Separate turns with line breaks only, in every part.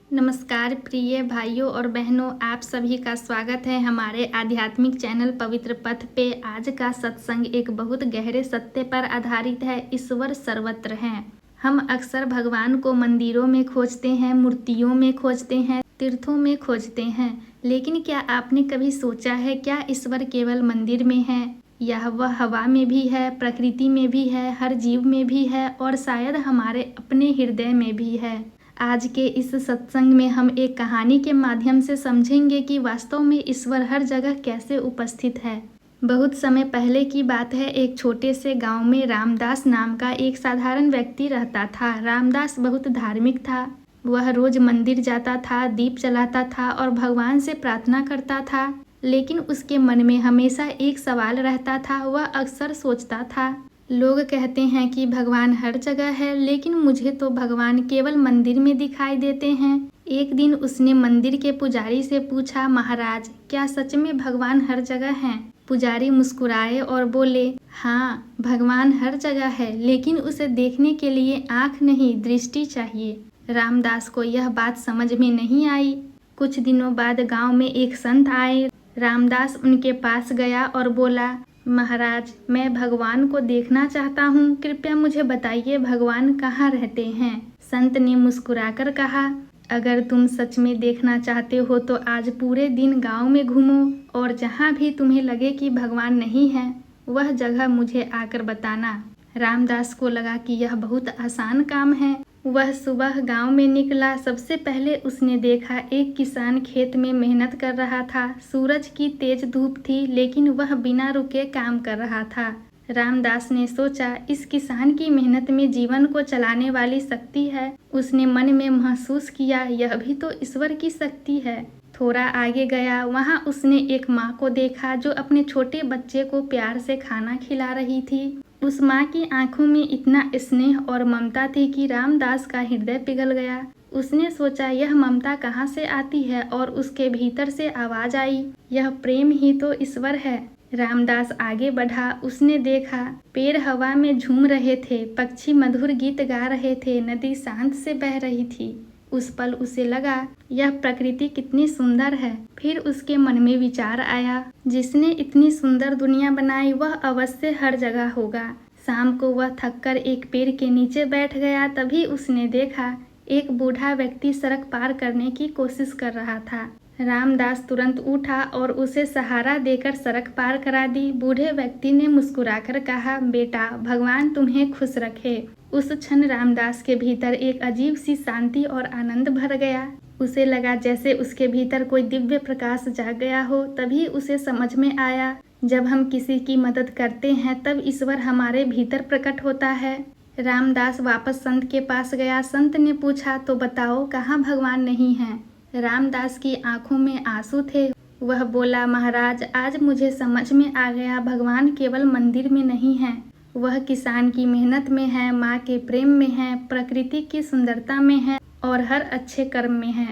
नमस्कार प्रिय भाइयों और बहनों, आप सभी का स्वागत है हमारे आध्यात्मिक चैनल पवित्र पथ पे। आज का सत्संग एक बहुत गहरे सत्य पर आधारित है। ईश्वर सर्वत्र हैं। हम अक्सर भगवान को मंदिरों में खोजते हैं, मूर्तियों में खोजते हैं, तीर्थों में खोजते हैं, लेकिन क्या आपने कभी सोचा है क्या ईश्वर केवल मंदिर में है? यह वह हवा में भी है, प्रकृति में भी है, हर जीव में भी है और शायद हमारे अपने हृदय में भी है। आज के इस सत्संग में हम एक कहानी के माध्यम से समझेंगे कि वास्तव में ईश्वर हर जगह कैसे उपस्थित है। बहुत समय पहले की बात है। एक छोटे से गांव में रामदास नाम का एक साधारण व्यक्ति रहता था। रामदास बहुत धार्मिक था। वह रोज मंदिर जाता था, दीप जलाता था और भगवान से प्रार्थना करता था। लेकिन उसके मन में हमेशा एक सवाल रहता था। वह अक्सर सोचता था, लोग कहते हैं कि भगवान हर जगह है, लेकिन मुझे तो भगवान केवल मंदिर में दिखाई देते हैं। एक दिन उसने मंदिर के पुजारी से पूछा, महाराज, क्या सच में भगवान हर जगह हैं? पुजारी मुस्कुराए और बोले, हाँ, भगवान हर जगह है, लेकिन उसे देखने के लिए आँख नहीं, दृष्टि चाहिए। रामदास को यह बात समझ में नहीं आई। कुछ दिनों बाद गाँव में एक संत आए। रामदास उनके पास गया और बोला, महाराज, मैं भगवान को देखना चाहता हूँ, कृपया मुझे बताइए भगवान कहाँ रहते हैं। संत ने मुस्कुराकर कहा, अगर तुम सच में देखना चाहते हो तो आज पूरे दिन गांव में घूमो और जहाँ भी तुम्हें लगे कि भगवान नहीं है वह जगह मुझे आकर बताना। रामदास को लगा कि यह बहुत आसान काम है। वह सुबह गांव में निकला। सबसे पहले उसने देखा एक किसान खेत में मेहनत कर रहा था। सूरज की तेज धूप थी, लेकिन वह बिना रुके काम कर रहा था। रामदास ने सोचा, इस किसान की मेहनत में जीवन को चलाने वाली शक्ति है। उसने मन में महसूस किया, यह भी तो ईश्वर की शक्ति है। थोड़ा आगे गया, वहाँ उसने एक माँ को देखा जो अपने छोटे बच्चे को प्यार से खाना खिला रही थी। उस माँ की आंखों में इतना स्नेह और ममता थी कि रामदास का हृदय पिघल गया। उसने सोचा, यह ममता कहाँ से आती है, और उसके भीतर से आवाज आई, यह प्रेम ही तो ईश्वर है। रामदास आगे बढ़ा। उसने देखा पेड़ हवा में झूम रहे थे, पक्षी मधुर गीत गा रहे थे, नदी शांत से बह रही थी। उस पल उसे लगा, यह प्रकृति कितनी सुंदर है। फिर उसके मन में विचार आया, जिसने इतनी सुंदर दुनिया बनाई वह अवश्य हर जगह होगा। शाम को वह थककर एक पेड़ के नीचे बैठ गया। तभी उसने देखा एक बूढ़ा व्यक्ति सड़क पार करने की कोशिश कर रहा था। रामदास तुरंत उठा और उसे सहारा देकर सड़क पार करा दी। बूढ़े व्यक्ति ने मुस्कुराकर कहा, बेटा, भगवान तुम्हें खुश रखे। उस क्षण रामदास के भीतर एक अजीब सी शांति और आनंद भर गया। उसे लगा जैसे उसके भीतर कोई दिव्य प्रकाश जाग गया हो। तभी उसे समझ में आया, जब हम किसी की मदद करते हैं तब ईश्वर हमारे भीतर प्रकट होता है। रामदास वापस संत के पास गया। संत ने पूछा, तो बताओ, कहाँ भगवान नहीं है? रामदास की आंखों में आंसू थे। वह बोला, महाराज, आज मुझे समझ में आ गया, भगवान केवल मंदिर में नहीं है। वह किसान की मेहनत में है, माँ के प्रेम में है, प्रकृति की सुंदरता में है और हर अच्छे कर्म में है।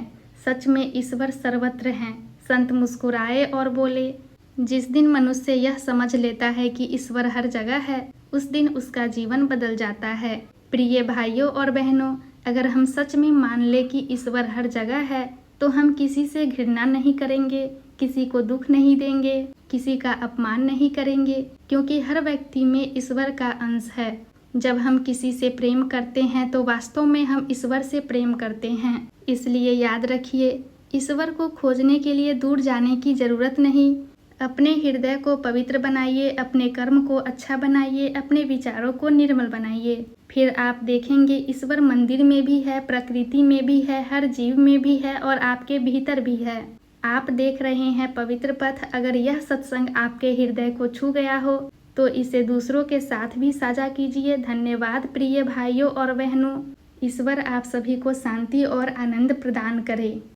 सच में ईश्वर सर्वत्र हैं। संत मुस्कुराए और बोले, जिस दिन मनुष्य यह समझ लेता है कि ईश्वर हर जगह है, उस दिन उसका जीवन बदल जाता है। प्रिय भाइयों और बहनों, अगर हम सच में मान ले कि ईश्वर हर जगह है तो हम किसी से घृणा नहीं करेंगे, किसी को दुख नहीं देंगे, किसी का अपमान नहीं करेंगे, क्योंकि हर व्यक्ति में ईश्वर का अंश है। जब हम किसी से प्रेम करते हैं तो वास्तव में हम ईश्वर से प्रेम करते हैं। इसलिए याद रखिए, ईश्वर को खोजने के लिए दूर जाने की जरूरत नहीं। अपने हृदय को पवित्र बनाइए, अपने कर्म को अच्छा बनाइए, अपने विचारों को निर्मल बनाइए। फिर आप देखेंगे ईश्वर मंदिर में भी है, प्रकृति में भी है, हर जीव में भी है और आपके भीतर भी है। आप देख रहे हैं पवित्र पथ। अगर यह सत्संग आपके हृदय को छू गया हो तो इसे दूसरों के साथ भी साझा कीजिए। धन्यवाद प्रिय भाइयों और बहनों। ईश्वर आप सभी को शांति और आनंद प्रदान करे।